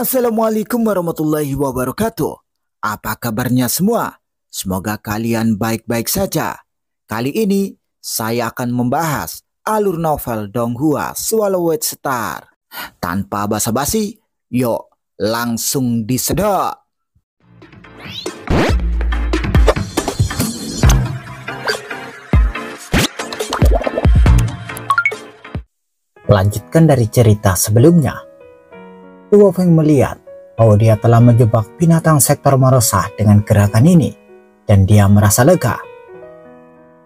Assalamualaikum warahmatullahi wabarakatuh. Apa kabarnya semua? Semoga kalian baik-baik saja. Kali ini saya akan membahas alur novel Donghua Swallowed Star. Tanpa basa-basi, yuk langsung disedot. Lanjutkan dari cerita sebelumnya. Luo Feng melihat bahwa dia telah menjebak binatang sektor Marosa dengan gerakan ini, dan dia merasa lega.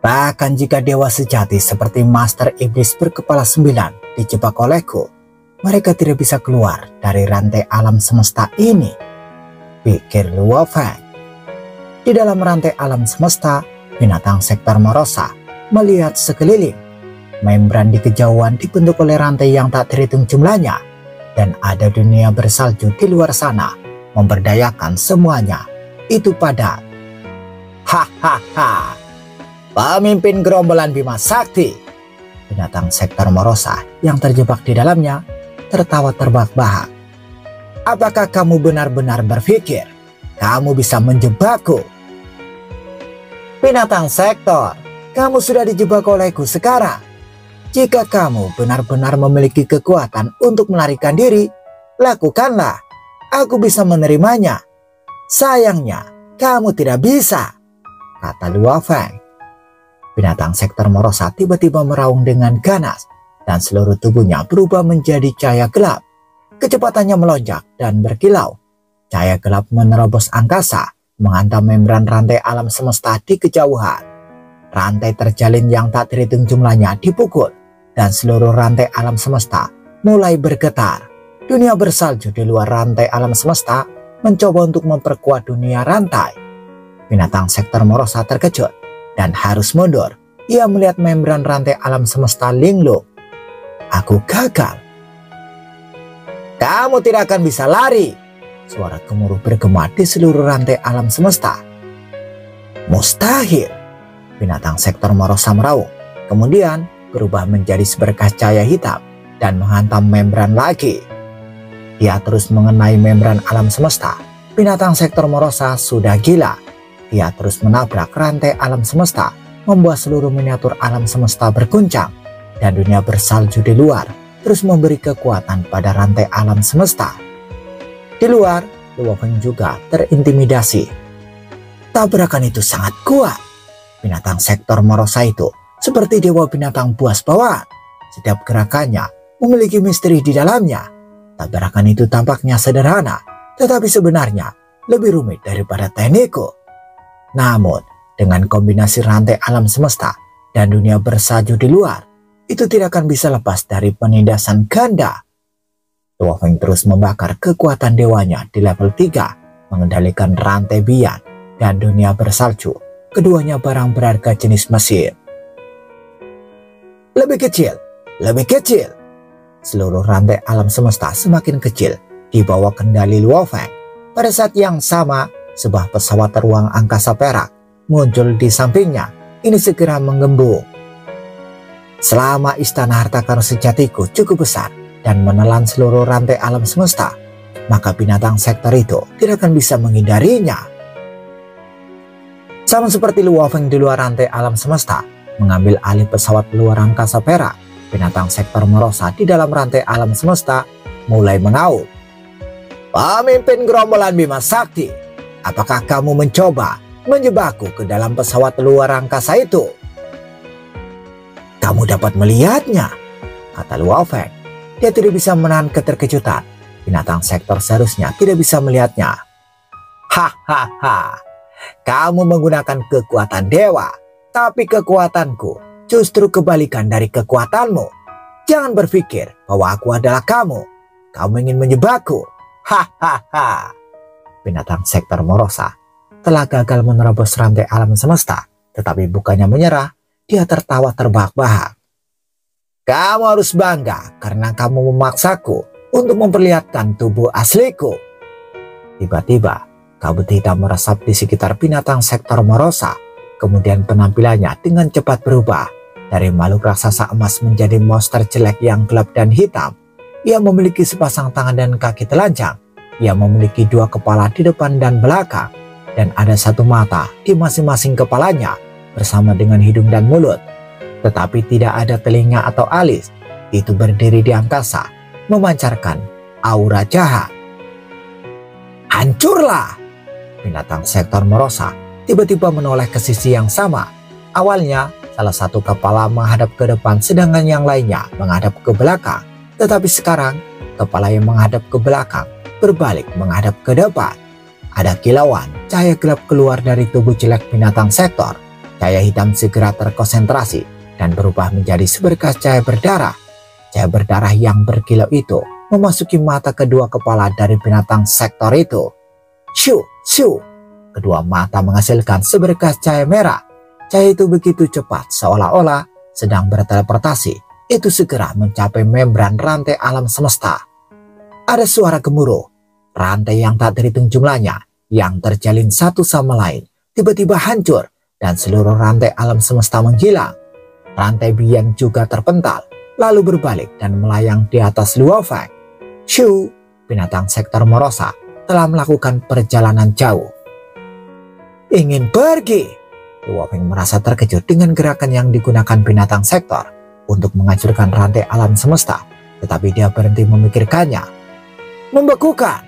Bahkan jika dewa sejati seperti Master Iblis berkepala 9 dijebak olehku, mereka tidak bisa keluar dari rantai alam semesta ini, pikir Luo Feng. Di dalam rantai alam semesta, binatang sektor Marosa melihat sekeliling. Membran di kejauhan dibentuk oleh rantai yang tak terhitung jumlahnya, dan ada dunia bersalju di luar sana memberdayakan semuanya. Itu padat. Hahaha, pemimpin gerombolan Bima Sakti. Binatang sektor Marosa yang terjebak di dalamnya tertawa terbahak-bahak. Apakah kamu benar-benar berpikir kamu bisa menjebakku? Binatang sektor, kamu sudah dijebak olehku sekarang. Jika kamu benar-benar memiliki kekuatan untuk melarikan diri, lakukanlah. Aku bisa menerimanya. Sayangnya, kamu tidak bisa, kata Luo Feng. Binatang sektor Marosa tiba-tiba meraung dengan ganas, dan seluruh tubuhnya berubah menjadi cahaya gelap. Kecepatannya melonjak dan berkilau. Cahaya gelap menerobos angkasa, menghantam membran rantai alam semesta di kejauhan. Rantai terjalin yang tak terhitung jumlahnya dipukul, dan seluruh rantai alam semesta mulai bergetar. Dunia bersalju di luar rantai alam semesta mencoba untuk memperkuat dunia rantai. Binatang sektor Marosa terkejut dan harus mundur. Ia melihat membran rantai alam semesta linglung. Aku gagal. Kamu tidak akan bisa lari. Suara gemuruh bergema di seluruh rantai alam semesta. Mustahil. Binatang sektor Marosa meraung. Kemudian berubah menjadi seberkas cahaya hitam dan menghantam membran lagi. Dia terus mengenai membran alam semesta. Binatang sektor Marosa sudah gila. Dia terus menabrak rantai alam semesta, membuat seluruh miniatur alam semesta berguncang, dan dunia bersalju di luar terus memberi kekuatan pada rantai alam semesta. Di luar, Luo Feng juga terintimidasi. Tabrakan itu sangat kuat. Binatang sektor Marosa itu seperti dewa binatang buas bawaan. Setiap gerakannya memiliki misteri di dalamnya. Tabrakan itu tampaknya sederhana, tetapi sebenarnya lebih rumit daripada teknikku. Namun, dengan kombinasi rantai alam semesta dan dunia bersalju di luar, itu tidak akan bisa lepas dari penindasan ganda. Luo Feng terus membakar kekuatan dewanya di level 3, mengendalikan rantai bian dan dunia bersalju. Keduanya barang berharga jenis mesin. Lebih kecil, lebih kecil. Seluruh rantai alam semesta semakin kecil di bawah kendali Luo Feng. Pada saat yang sama, sebuah pesawat teruang angkasa perak muncul di sampingnya. Ini segera menggembung. Selama istana harta karun sejatiku cukup besar dan menelan seluruh rantai alam semesta, maka binatang sektor itu tidak akan bisa menghindarinya. Sama seperti Luo Feng di luar rantai alam semesta, mengambil alih pesawat luar angkasa perak, binatang sektor Marosa di dalam rantai alam semesta mulai mengaum. Pemimpin gerombolan Bima Sakti, apakah kamu mencoba menjebakku ke dalam pesawat luar angkasa itu? Kamu dapat melihatnya, kata Luo Feng. Dia tidak bisa menahan keterkejutan. Binatang sektor seharusnya tidak bisa melihatnya. Hahaha, kamu menggunakan kekuatan dewa, tapi kekuatanku justru kebalikan dari kekuatanmu. Jangan berpikir bahwa aku adalah kamu. Kamu ingin menyebabku. Hahaha. Binatang sektor Marosa telah gagal menerobos rantai alam semesta, tetapi bukannya menyerah, dia tertawa terbahak-bahak. Kamu harus bangga karena kamu memaksaku untuk memperlihatkan tubuh asliku. Tiba-tiba, kabut hitam meresap di sekitar binatang sektor Marosa. Kemudian penampilannya dengan cepat berubah. Dari makhluk raksasa emas menjadi monster jelek yang gelap dan hitam. Ia memiliki sepasang tangan dan kaki telanjang ia memiliki dua kepala di depan dan belakang, dan ada satu mata di masing-masing kepalanya bersama dengan hidung dan mulut. Tetapi tidak ada telinga atau alis. Itu berdiri di angkasa, memancarkan aura jahat. Hancurlah! Binatang sektor Morosa tiba-tiba menoleh ke sisi yang sama. Awalnya, salah satu kepala menghadap ke depan sedangkan yang lainnya menghadap ke belakang. Tetapi sekarang, kepala yang menghadap ke belakang berbalik menghadap ke depan. Ada kilauan cahaya gelap keluar dari tubuh jelek binatang sektor. Cahaya hitam segera terkonsentrasi dan berubah menjadi seberkas cahaya berdarah. Cahaya berdarah yang berkilau itu memasuki mata kedua kepala dari binatang sektor itu. Shoo, shoo. Kedua mata menghasilkan seberkas cahaya merah. Cahaya itu begitu cepat seolah-olah sedang berteleportasi. Itu segera mencapai membran rantai alam semesta. Ada suara gemuruh. Rantai yang tak terhitung jumlahnya yang terjalin satu sama lain tiba-tiba hancur dan seluruh rantai alam semesta menghilang. Rantai Bian juga terpental lalu berbalik dan melayang di atas Luo Feng. Shu, binatang sektor Morosa telah melakukan perjalanan jauh. Ingin pergi? Luo Feng merasa terkejut dengan gerakan yang digunakan binatang sektor untuk menghancurkan rantai alam semesta, tetapi dia berhenti memikirkannya. Membekukan.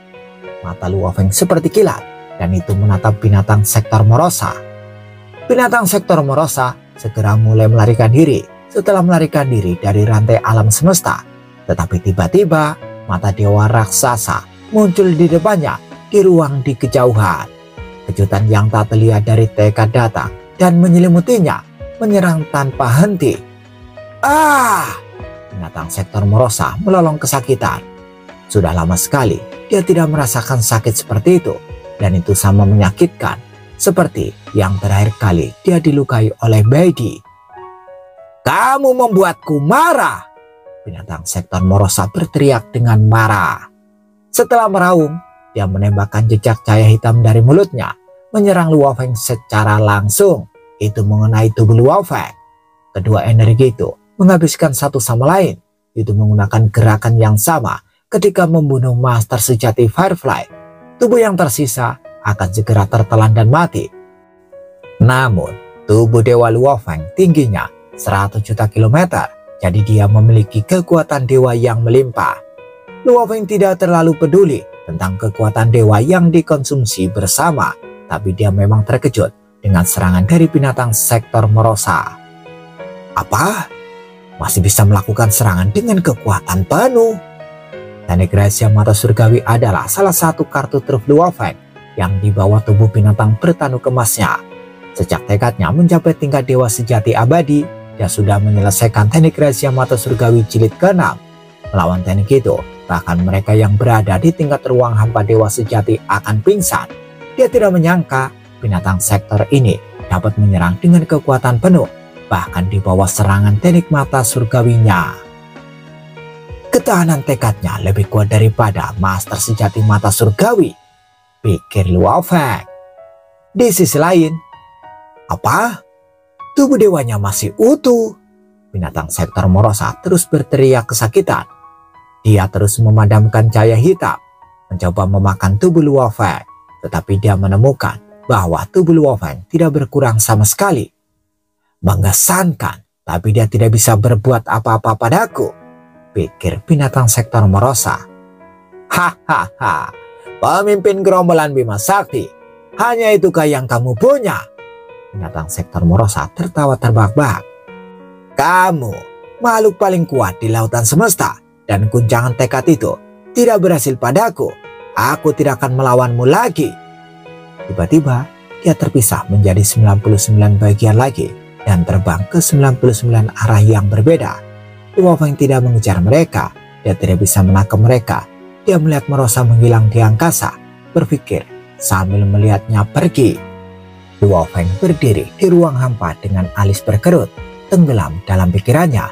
Mata Luo Feng seperti kilat dan itu menatap binatang sektor Morosa. Binatang sektor Morosa segera mulai melarikan diri setelah melarikan diri dari rantai alam semesta. Tetapi tiba-tiba mata dewa raksasa muncul di depannya di ruang di kejauhan. Kejutan yang tak terlihat dari tekad datang dan menyelimutinya, menyerang tanpa henti. Ah! Binatang sektor Morosa melolong kesakitan. Sudah lama sekali dia tidak merasakan sakit seperti itu, dan itu sama menyakitkan seperti yang terakhir kali dia dilukai oleh Baidi. Kamu membuatku marah! Binatang sektor Morosa berteriak dengan marah. Setelah meraung, dia menembakkan jejak cahaya hitam dari mulutnya, menyerang Luo Feng secara langsung. Itu mengenai tubuh Luo Feng. Kedua energi itu menghabiskan satu sama lain. Itu menggunakan gerakan yang sama ketika membunuh master sejati Firefly. Tubuh yang tersisa akan segera tertelan dan mati. Namun, tubuh Dewa Luo Feng tingginya 100 juta kilometer, jadi dia memiliki kekuatan dewa yang melimpah. Luo Feng tidak terlalu peduli tentang kekuatan dewa yang dikonsumsi bersama, tapi dia memang terkejut dengan serangan dari binatang sektor Morosa. Apa? Masih bisa melakukan serangan dengan kekuatan penuh? Teknik rahasia mata surgawi adalah salah satu kartu truf Luo Feng yang dibawa tubuh binatang bertanduk emasnya. Sejak tekadnya mencapai tingkat dewa sejati abadi, dia sudah menyelesaikan teknik rahasia mata surgawi jilid ke-6. Melawan teknik itu, bahkan mereka yang berada di tingkat ruang hampa dewa sejati akan pingsan. Dia tidak menyangka binatang sektor ini dapat menyerang dengan kekuatan penuh, bahkan di bawah serangan teknik mata surgawinya. Ketahanan tekadnya lebih kuat daripada master sejati mata surgawi, pikir Luo Feng. Di sisi lain, apa? Tubuh dewanya masih utuh. Binatang sektor Morosa terus berteriak kesakitan. Dia terus memadamkan cahaya hitam, mencoba memakan tubuh Luo Feng, tetapi dia menemukan bahwa tubuh Luo Feng tidak berkurang sama sekali. Mengesankan, tapi dia tidak bisa berbuat apa-apa padaku, pikir binatang sektor Morosa. Hahaha, pemimpin gerombolan Bima Sakti, hanya itukah yang kamu punya? Binatang sektor Morosa tertawa terbahak-bahak. Kamu, makhluk paling kuat di lautan semesta, dan guncangan tekad itu tidak berhasil padaku. Aku tidak akan melawanmu lagi. Tiba-tiba, dia terpisah menjadi 99 bagian lagi dan terbang ke 99 arah yang berbeda. Luo Feng tidak mengejar mereka, dia tidak bisa menangkap mereka. Dia melihat Morosa menghilang di angkasa, berpikir sambil melihatnya pergi. Luo Feng berdiri di ruang hampa dengan alis berkerut, tenggelam dalam pikirannya.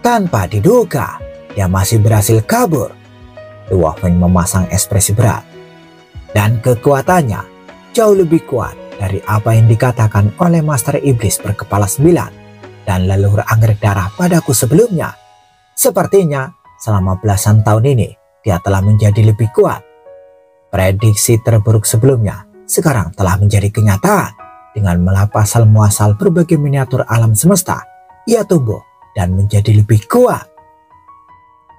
Tanpa diduga, dia masih berhasil kabur. Luo Feng memasang ekspresi berat, dan kekuatannya jauh lebih kuat dari apa yang dikatakan oleh Master Iblis berkepala 9 dan leluhur anggrek darah padaku sebelumnya. Sepertinya selama belasan tahun ini dia telah menjadi lebih kuat Prediksi terburuk sebelumnya sekarang telah menjadi kenyataan. Dengan melapas asal muasal berbagai miniatur alam semesta, ia tumbuh dan menjadi lebih kuat.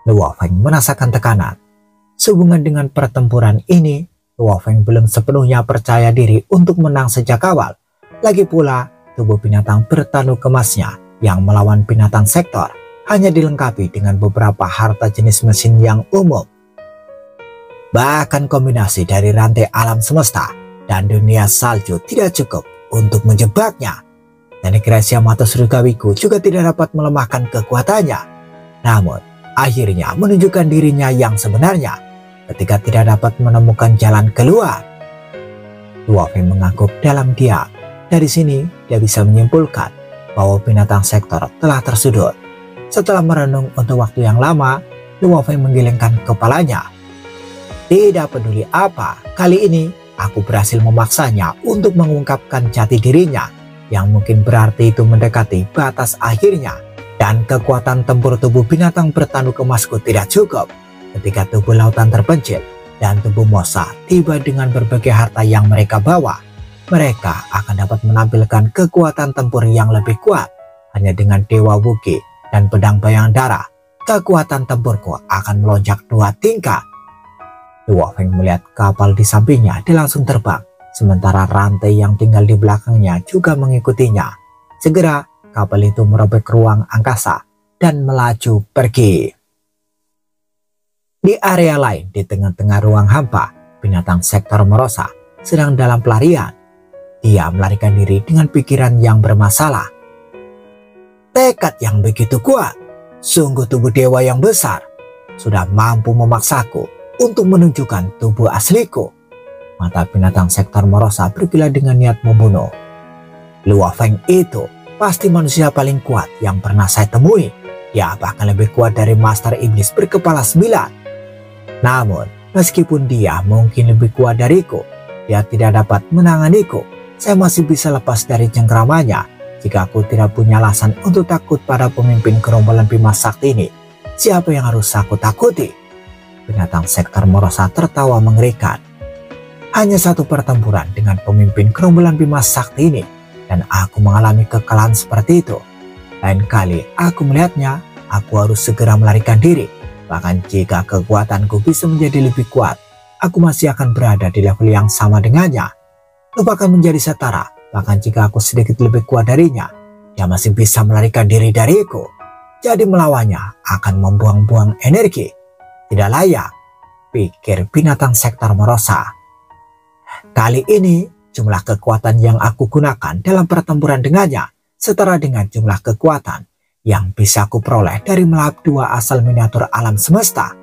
Luo Feng merasakan tekanan. Sehubungan dengan pertempuran ini, Luo Feng belum sepenuhnya percaya diri untuk menang sejak awal. Lagi pula, tubuh binatang bertanduk emasnya yang melawan binatang sektor hanya dilengkapi dengan beberapa harta jenis mesin yang umum. Bahkan kombinasi dari rantai alam semesta dan dunia salju tidak cukup untuk menjebaknya. Teknik rahasia mata surgawiku juga tidak dapat melemahkan kekuatannya. Namun, akhirnya menunjukkan dirinya yang sebenarnya ketika tidak dapat menemukan jalan keluar. Luo Feng mengangguk dalam diam. Dari sini, dia bisa menyimpulkan bahwa binatang sektor telah tersudut. Setelah merenung untuk waktu yang lama, Luo Feng menggelengkan kepalanya. Tidak peduli apa, kali ini aku berhasil memaksanya untuk mengungkapkan jati dirinya, yang mungkin berarti itu mendekati batas akhirnya. Dan kekuatan tempur tubuh binatang bertanduk emasku tidak cukup. Ketika tubuh lautan terpencil dan tubuh Mosa tiba dengan berbagai harta yang mereka bawa, mereka akan dapat menampilkan kekuatan tempur yang lebih kuat. Hanya dengan Dewa Wuki dan pedang bayang darah, kekuatan tempurku akan melonjak 2 tingkat. Luo Feng melihat kapal di sampingnya dia langsung terbang, sementara rantai yang tinggal di belakangnya juga mengikutinya. Segera kapal itu merobek ruang angkasa dan melaju pergi. Di area lain, di tengah-tengah ruang hampa, binatang sektor Morosa sedang dalam pelarian. Dia melarikan diri dengan pikiran yang bermasalah. Tekad yang begitu kuat, sungguh tubuh dewa yang besar, sudah mampu memaksaku untuk menunjukkan tubuh asliku. Mata binatang sektor Morosa berkilat dengan niat membunuh. Luo Feng itu pasti manusia paling kuat yang pernah saya temui. Dia bahkan lebih kuat dari Master Iblis berkepala 9. Namun, meskipun dia mungkin lebih kuat dariku, dia tidak dapat menanganiku. Saya masih bisa lepas dari cengkramannya. Jika aku tidak punya alasan untuk takut pada pemimpin gerombolan Bima Sakti ini, siapa yang harus aku takuti? Binatang sektor Morosa tertawa mengerikan. Hanya satu pertempuran dengan pemimpin gerombolan Bima Sakti ini, dan aku mengalami kekalahan seperti itu. Lain kali aku melihatnya, aku harus segera melarikan diri. Bahkan jika kekuatanku bisa menjadi lebih kuat, aku masih akan berada di level yang sama dengannya. Lupakan menjadi setara, bahkan jika aku sedikit lebih kuat darinya, dia masih bisa melarikan diri dariku. Jadi melawannya akan membuang-buang energi. Tidak layak, pikir binatang sektor Morosa. Kali ini jumlah kekuatan yang aku gunakan dalam pertempuran dengannya setara dengan jumlah kekuatan yang bisa aku peroleh dari melahap 2 asal miniatur alam semesta.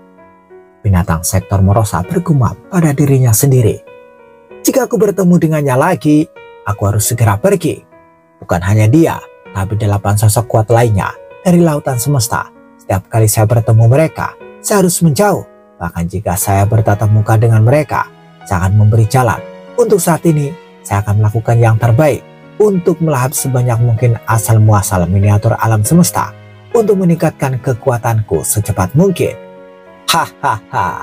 Binatang sektor Morosa bergumam pada dirinya sendiri. Jika aku bertemu dengannya lagi, aku harus segera pergi. Bukan hanya dia, tapi 8 sosok kuat lainnya dari lautan semesta. Setiap kali saya bertemu mereka, saya harus menjauh. Bahkan jika saya bertatap muka dengan mereka, saya akan memberi jalan. Untuk saat ini, saya akan melakukan yang terbaik untuk melahap sebanyak mungkin asal muasal miniatur alam semesta untuk meningkatkan kekuatanku secepat mungkin. Hahaha,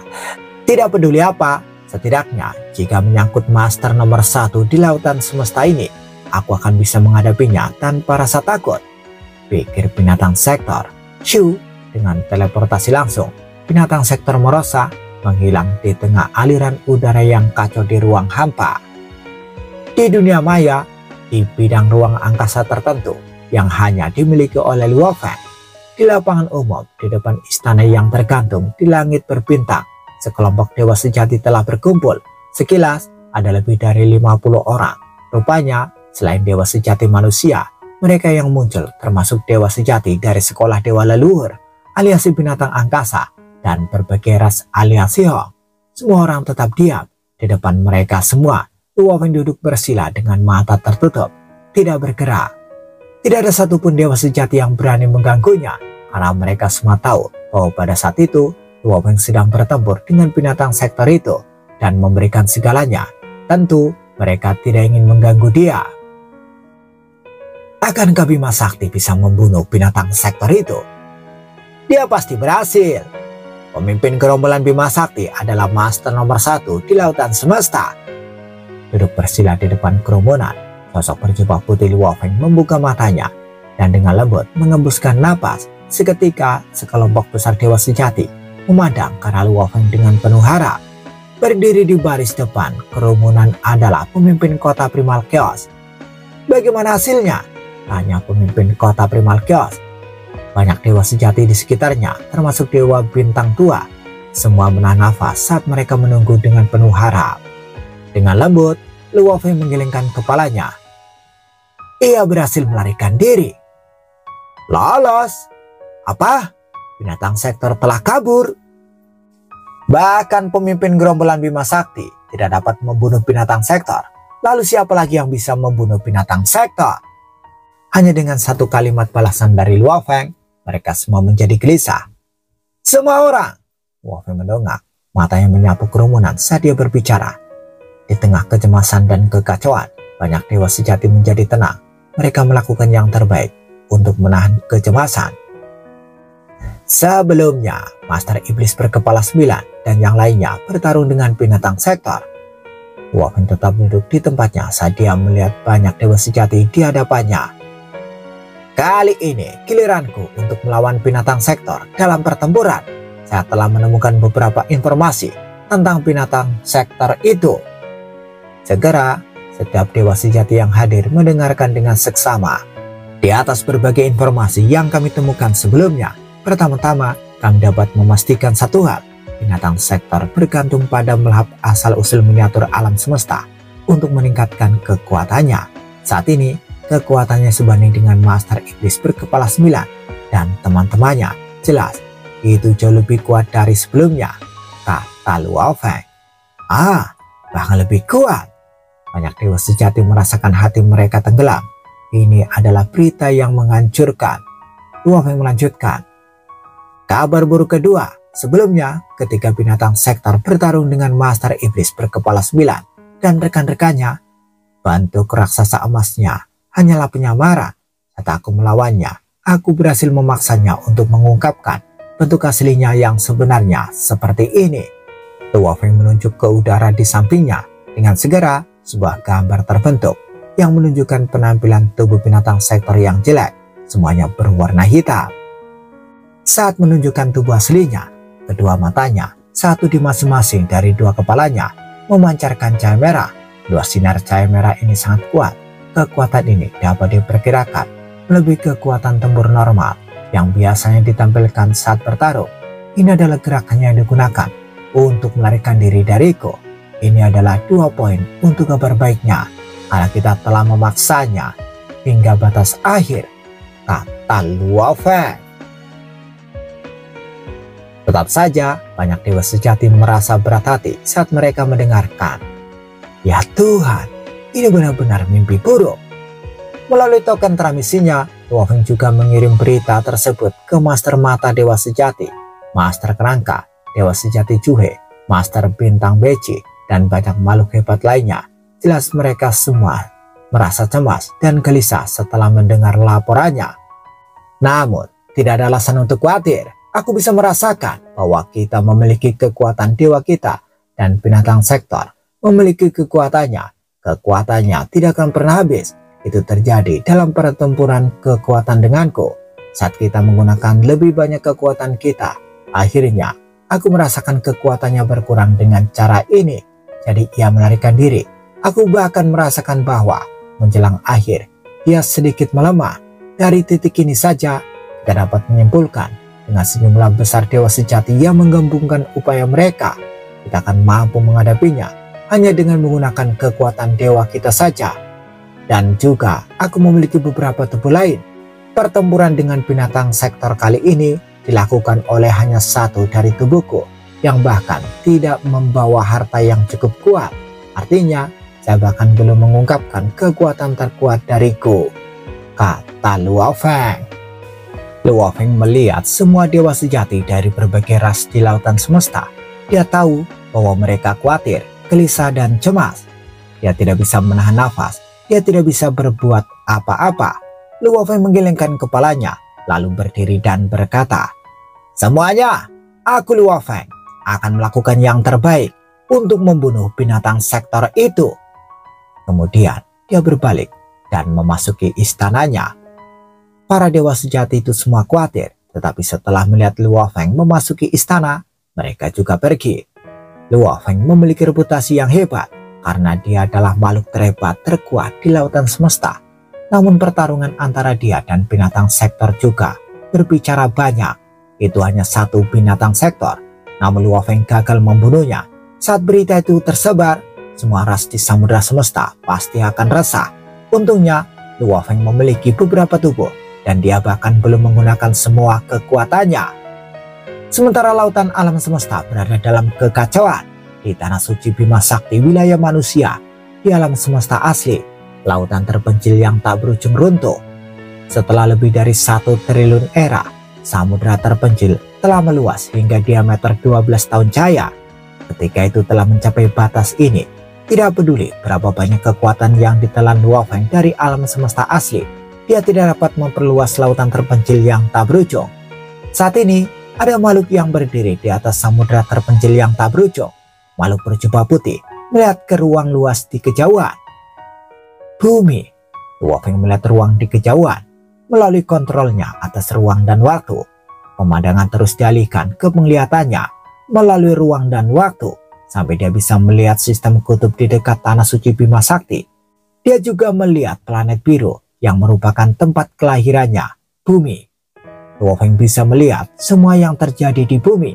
tidak peduli apa, setidaknya jika menyangkut master nomor 1 di lautan semesta ini, aku akan bisa menghadapinya tanpa rasa takut, pikir binatang sektor. Shu dengan teleportasi langsung, binatang sektor Morosa menghilang di tengah aliran udara yang kacau di ruang hampa. Di dunia maya, di bidang ruang angkasa tertentu yang hanya dimiliki oleh Luo Feng, di lapangan umum di depan istana yang tergantung di langit berbintang, sekelompok dewa sejati telah berkumpul. Sekilas ada lebih dari 50 orang. Rupanya selain dewa sejati manusia, mereka yang muncul termasuk dewa sejati dari sekolah dewa leluhur, aliansi binatang angkasa, dan berbagai ras aliansi Hong. Semua orang tetap diam. Di depan mereka semua, Luo Feng duduk bersila dengan mata tertutup, tidak bergerak. Tidak ada satupun dewa sejati yang berani mengganggunya, karena mereka semua tahu bahwa pada saat itu, Luo Feng sedang bertempur dengan binatang sektor itu, dan memberikan segalanya. Tentu, mereka tidak ingin mengganggu dia. Akankah Bima Sakti bisa membunuh binatang sektor itu? Dia pasti berhasil. Pemimpin gerombolan Bima Sakti adalah master nomor 1 di lautan semesta. Duduk bersila di depan kerumunan, sosok berjubah putih Luo Feng membuka matanya dan dengan lembut mengembuskan napas. Seketika sekelompok besar dewa sejati memandang ke arah Luo Feng dengan penuh harap. Berdiri di baris depan kerumunan adalah pemimpin kota Primal Chaos. Bagaimana hasilnya? Tanya pemimpin kota Primal Chaos. Banyak dewa sejati di sekitarnya, termasuk dewa bintang tua. Semua menahan nafas saat mereka menunggu dengan penuh harap. Dengan lembut, Luo Feng menggelengkan kepalanya. Ia berhasil melarikan diri. Lolos. Apa? Binatang sektor telah kabur. Bahkan pemimpin gerombolan Bima Sakti tidak dapat membunuh binatang sektor. Lalu siapa lagi yang bisa membunuh binatang sektor? Hanya dengan satu kalimat balasan dari Luo Feng, mereka semua menjadi gelisah. Semua orang. Luo Feng mendongak, matanya menyapu kerumunan saat dia berbicara. Di tengah kecemasan dan kekacauan, banyak dewa sejati menjadi tenang. Mereka melakukan yang terbaik untuk menahan kecemasan. Sebelumnya, Master Iblis berkepala 9 dan yang lainnya bertarung dengan binatang sektor. Luo Feng tetap duduk di tempatnya saat dia melihat banyak dewa sejati di hadapannya. Kali ini giliranku untuk melawan binatang sektor dalam pertempuran. Saya telah menemukan beberapa informasi tentang binatang sektor itu. Segera, setiap dewa sejati yang hadir mendengarkan dengan seksama. Di atas berbagai informasi yang kami temukan sebelumnya, pertama-tama kami dapat memastikan satu hal. Binatang sektor bergantung pada melahap asal-usul miniatur alam semesta untuk meningkatkan kekuatannya. Saat ini, kekuatannya sebanding dengan Master Iblis berkepala 9 dan teman-temannya. Jelas, itu jauh lebih kuat dari sebelumnya, kata Luo Feng. Bahkan lebih kuat. Banyak dewa sejati merasakan hati mereka tenggelam. Ini adalah berita yang menghancurkan. Luo Feng melanjutkan. Kabar buruk kedua, sebelumnya ketika binatang sektor bertarung dengan Master Iblis berkepala 9 dan rekan-rekannya, bentuk raksasa emasnya hanyalah penyamaran. Saat aku melawannya, aku berhasil memaksanya untuk mengungkapkan bentuk aslinya yang sebenarnya seperti ini. Luo Feng menunjuk ke udara di sampingnya. Dengan segera, sebuah gambar terbentuk yang menunjukkan penampilan tubuh binatang sektor yang jelek. Semuanya berwarna hitam. Saat menunjukkan tubuh aslinya, kedua matanya, satu di masing-masing dari dua kepalanya, memancarkan cahaya merah. Dua sinar cahaya merah ini sangat kuat. Kekuatan ini dapat diperkirakan melebihi kekuatan tempur normal yang biasanya ditampilkan saat bertarung. Ini adalah gerakannya yang digunakan untuk melarikan diri dariku. Ini adalah 2 poin untuk kabar baiknya, karena kita telah memaksanya hingga batas akhir, kata Luo Feng. Tetap saja, banyak dewa sejati merasa berat hati saat mereka mendengarkan. Ya Tuhan, ini benar-benar mimpi buruk. Melalui token transmisinya, Luo Feng juga mengirim berita tersebut ke Master Mata Dewa Sejati, Master Kerangka Dewa Sejati Juhe, Master Bintang Beci, dan banyak makhluk hebat lainnya. Jelas mereka semua merasa cemas dan gelisah setelah mendengar laporannya. Namun, tidak ada alasan untuk khawatir. Aku bisa merasakan bahwa kita memiliki kekuatan dewa kita dan binatang sektor memiliki kekuatannya. Kekuatannya tidak akan pernah habis. Itu terjadi dalam pertempuran kekuatan denganku. Saat kita menggunakan lebih banyak kekuatan kita, akhirnya aku merasakan kekuatannya berkurang dengan cara ini. Jadi ia melarikan diri. Aku bahkan merasakan bahwa menjelang akhir dia sedikit melemah. Dari titik ini saja kita dapat menyimpulkan dengan sejumlah besar dewa sejati yang menggabungkan upaya mereka, kita akan mampu menghadapinya hanya dengan menggunakan kekuatan dewa kita saja. Dan juga aku memiliki beberapa tubuh lain. Pertempuran dengan binatang sektor kali ini dilakukan oleh hanya satu dari tubuhku yang bahkan tidak membawa harta yang cukup kuat. Artinya saya bahkan belum mengungkapkan kekuatan terkuat dariku, kata Luo Feng. Luo Feng melihat semua dewa sejati dari berbagai ras di lautan semesta. Dia tahu bahwa mereka khawatir, gelisah, dan cemas. Dia tidak bisa menahan nafas. Dia tidak bisa berbuat apa-apa. Luo Feng menggelengkan kepalanya, lalu berdiri dan berkata, "Semuanya, Aku Luo Feng akan melakukan yang terbaik untuk membunuh binatang sektor itu. Kemudian dia berbalik dan memasuki istananya. Para dewa sejati itu semua khawatir, tetapi setelah melihat Luo Feng memasuki istana, mereka juga pergi. Luo Feng memiliki reputasi yang hebat karena dia adalah makhluk terhebat terkuat di lautan semesta. Namun pertarungan antara dia dan binatang sektor juga berbicara banyak. Itu hanya satu binatang sektor, namun Luo Feng gagal membunuhnya. Saat berita itu tersebar, semua ras di samudera semesta pasti akan resah. Untungnya, Luo Feng memiliki beberapa tubuh dan dia bahkan belum menggunakan semua kekuatannya. Sementara lautan alam semesta berada dalam kekacauan. Di tanah suci Bima Sakti wilayah manusia, di alam semesta asli, lautan terpencil yang tak berujung runtuh. Setelah lebih dari 1 triliun era, samudera terpencil telah meluas hingga diameter 12 tahun cahaya. Ketika itu telah mencapai batas ini, tidak peduli berapa banyak kekuatan yang ditelan Luo Feng dari alam semesta asli, dia tidak dapat memperluas lautan terpencil yang tak berujung. Saat ini, ada makhluk yang berdiri di atas samudera terpencil yang tak berujung. Makhluk berjubah putih melihat ke ruang luas di kejauhan. Bumi. Luo Feng melihat ruang di kejauhan. Melalui kontrolnya atas ruang dan waktu, pemandangan terus dialihkan ke penglihatannya melalui ruang dan waktu, sampai dia bisa melihat sistem kutub di dekat tanah suci Bima Sakti. Dia juga melihat planet biru yang merupakan tempat kelahirannya, bumi. Luo Feng bisa melihat semua yang terjadi di bumi.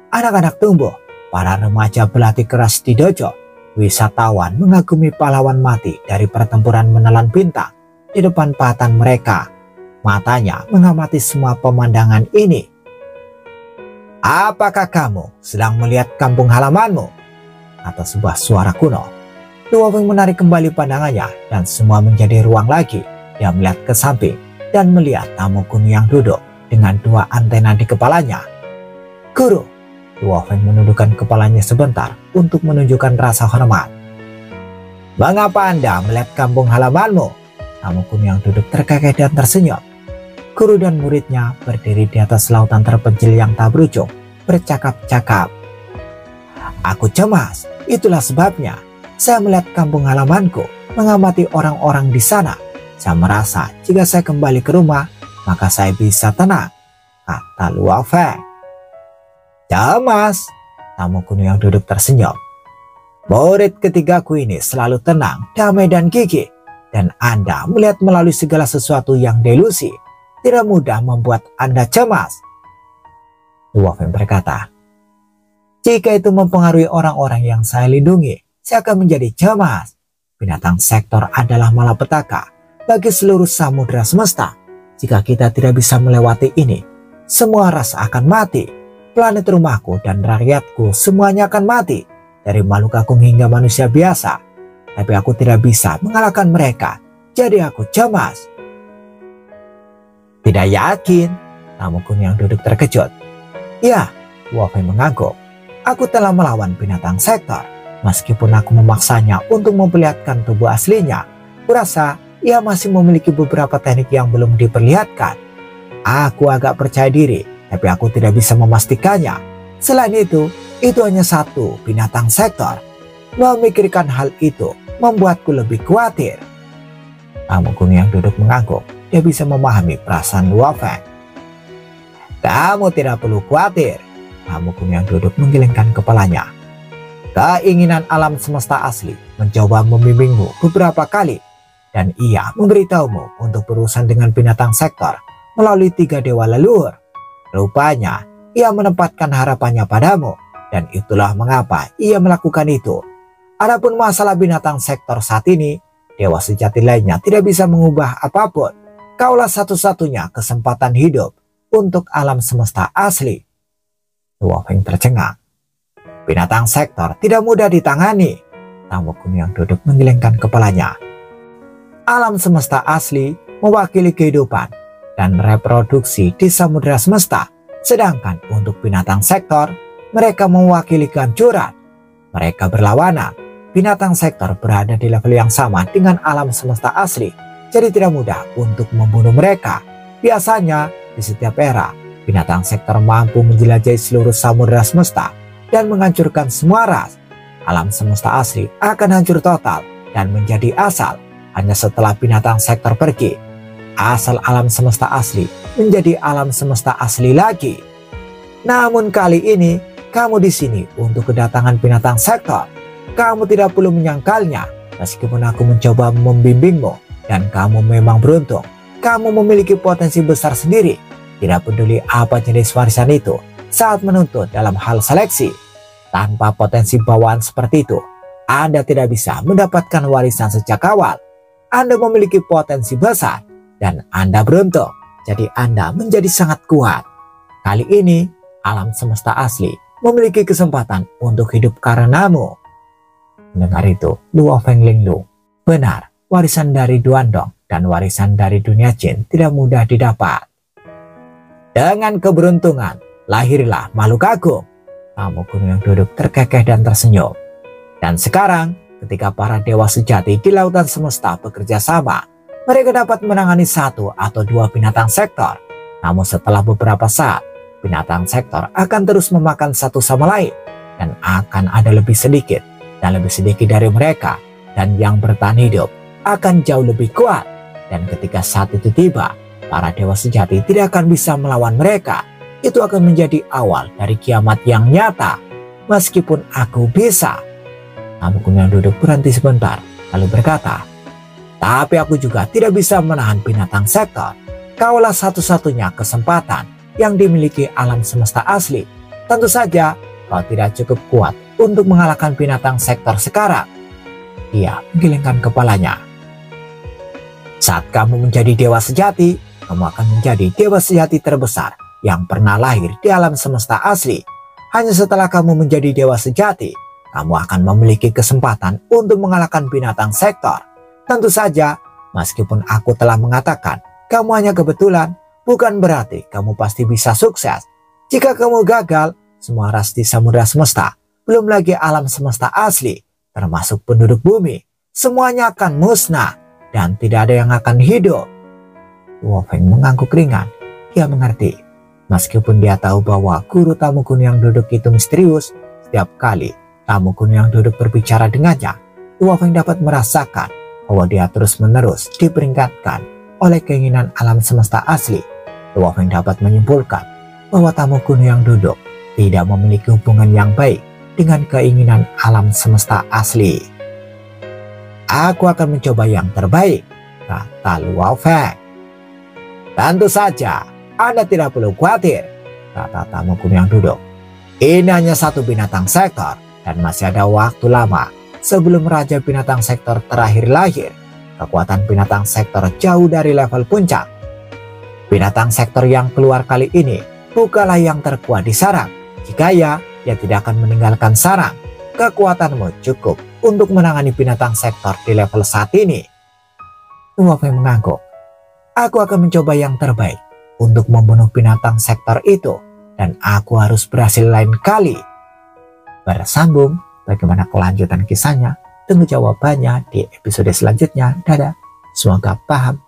Anak-anak tumbuh, para remaja berlatih keras di dojo, wisatawan mengagumi pahlawan mati dari pertempuran menelan bintang di depan patan mereka. Matanya mengamati semua pemandangan ini. Apakah kamu sedang melihat kampung halamanmu? Kata sebuah suara kuno. Luo Feng menarik kembali pandangannya dan semua menjadi ruang lagi. Dia melihat ke samping dan melihat tamu kuno yang duduk dengan 2 antena di kepalanya. Guru. Luo Feng menundukkan kepalanya sebentar untuk menunjukkan rasa hormat. Mengapa Anda melihat kampung halamanmu? Tamu kuno yang duduk terkekeh dan tersenyum. Guru dan muridnya berdiri di atas lautan terpencil yang tak berujung, bercakap-cakap. Aku cemas, itulah sebabnya. Saya melihat kampung halamanku, mengamati orang-orang di sana. Saya merasa jika saya kembali ke rumah, maka saya bisa tenang, kata Luo Feng. Cemas, tamu kuno yang duduk tersenyum. Murid ketigaku ini selalu tenang, damai dan gigih. Dan Anda melihat melalui segala sesuatu yang delusi. Tidak mudah membuat Anda cemas. Luo Feng berkata, jika itu mempengaruhi orang-orang yang saya lindungi, saya akan menjadi cemas. Binatang sektor adalah malapetaka bagi seluruh samudera semesta. Jika kita tidak bisa melewati ini, semua ras akan mati. Planet rumahku dan rakyatku semuanya akan mati. Dari makhluk agung hingga manusia biasa. Tapi aku tidak bisa mengalahkan mereka. Jadi aku cemas. Tidak yakin? Tamu kuno yang duduk terkejut. Ya, Luo Feng mengangguk. Aku telah melawan binatang sektor. Meskipun aku memaksanya untuk memperlihatkan tubuh aslinya, kurasa ia masih memiliki beberapa teknik yang belum diperlihatkan. Aku agak percaya diri, tapi aku tidak bisa memastikannya. Selain itu hanya satu binatang sektor. Memikirkan hal itu membuatku lebih khawatir. Tamu kuno yang duduk mengangguk. Dia bisa memahami perasaan Luo Feng. Kamu tidak perlu khawatir. Tamu kuno yang duduk menggelengkan kepalanya. Keinginan alam semesta asli mencoba membimbingmu beberapa kali. Dan ia memberitahumu untuk berurusan dengan binatang sektor melalui 3 dewa leluhur. Rupanya ia menempatkan harapannya padamu. Dan itulah mengapa ia melakukan itu. Adapun masalah binatang sektor saat ini, dewa sejati lainnya tidak bisa mengubah apapun. Kaulah satu-satunya kesempatan hidup untuk alam semesta asli. Luo Feng tercengang. Binatang sektor tidak mudah ditangani. Tamu kuno yang duduk menggelengkan kepalanya. Alam semesta asli mewakili kehidupan dan reproduksi di samudera semesta. Sedangkan untuk binatang sektor, mereka mewakili kehancuran. Mereka berlawanan. Binatang sektor berada di level yang sama dengan alam semesta asli. Jadi tidak mudah untuk membunuh mereka. Biasanya di setiap era, binatang sektor mampu menjelajahi seluruh samudera semesta dan menghancurkan semua ras. Alam semesta asli akan hancur total dan menjadi asal hanya setelah binatang sektor pergi. Asal alam semesta asli menjadi alam semesta asli lagi. Namun kali ini kamu di sini untuk kedatangan binatang sektor. Kamu tidak perlu menyangkalnya, meskipun aku mencoba membimbingmu dan kamu memang beruntung. Kamu memiliki potensi besar sendiri. Tidak peduli apa jenis warisan itu saat menuntut dalam hal seleksi. Tanpa potensi bawaan seperti itu, Anda tidak bisa mendapatkan warisan sejak awal. Anda memiliki potensi besar dan Anda beruntung. Jadi Anda menjadi sangat kuat. Kali ini alam semesta asli memiliki kesempatan untuk hidup karenamu. Mendengar itu, Luo Fenglinglu, benar, warisan dari Duandong dan warisan dari dunia jin tidak mudah didapat. Dengan keberuntungan, lahirlah makhluk agung. Tamu gunung yang duduk terkekeh dan tersenyum. Dan sekarang, ketika para dewa sejati di lautan semesta bekerja sama, mereka dapat menangani satu atau dua binatang sektor. Namun setelah beberapa saat, binatang sektor akan terus memakan satu sama lain. Dan akan ada lebih sedikit dan lebih sedikit dari mereka. Dan yang bertahan hidup akan jauh lebih kuat. Dan ketika saat itu tiba, para dewa sejati tidak akan bisa melawan mereka. Itu akan menjadi awal dari kiamat yang nyata. Meskipun aku bisa. Tamu gunung yang duduk berhenti sebentar, lalu berkata, tapi aku juga tidak bisa menahan binatang sektor. Kaulah satu-satunya kesempatan yang dimiliki alam semesta asli. Tentu saja kau tidak cukup kuat untuk mengalahkan binatang sektor sekarang. Dia menggelengkan kepalanya. Saat kamu menjadi dewa sejati, kamu akan menjadi dewa sejati terbesar yang pernah lahir di alam semesta asli. Hanya setelah kamu menjadi dewa sejati, kamu akan memiliki kesempatan untuk mengalahkan binatang sektor. Tentu saja, meskipun aku telah mengatakan kamu hanya kebetulan, bukan berarti kamu pasti bisa sukses. Jika kamu gagal, semua ras di samudera semesta, belum lagi alam semesta asli, termasuk penduduk bumi, semuanya akan musnah dan tidak ada yang akan hidup. Luo Feng mengangguk ringan. Dia mengerti. Meskipun dia tahu bahwa guru tamu gunung yang duduk itu misterius, setiap kali tamu gunung yang duduk berbicara dengannya, Luo Feng dapat merasakan bahwa dia terus-menerus diperingatkan oleh keinginan alam semesta asli. Luo Feng dapat menyimpulkan bahwa tamu gunung yang duduk tidak memiliki hubungan yang baik dengan keinginan alam semesta asli. Aku akan mencoba yang terbaik, kata Luo Feng. Tentu saja, Anda tidak perlu khawatir, kata tamu gunung yang duduk. Ini hanya satu binatang sektor dan masih ada waktu lama sebelum Raja Binatang Sektor terakhir lahir. Kekuatan binatang sektor jauh dari level puncak. Binatang sektor yang keluar kali ini bukanlah yang terkuat di sarang. Jika ya, dia tidak akan meninggalkan sarang. Kekuatanmu cukup untuk menangani binatang sektor di level saat ini. Luo Feng mengangguk. Aku akan mencoba yang terbaik untuk membunuh binatang sektor itu. Dan aku harus berhasil lain kali. Bersambung, bagaimana kelanjutan kisahnya? Tunggu jawabannya di episode selanjutnya. Dadah, semoga paham.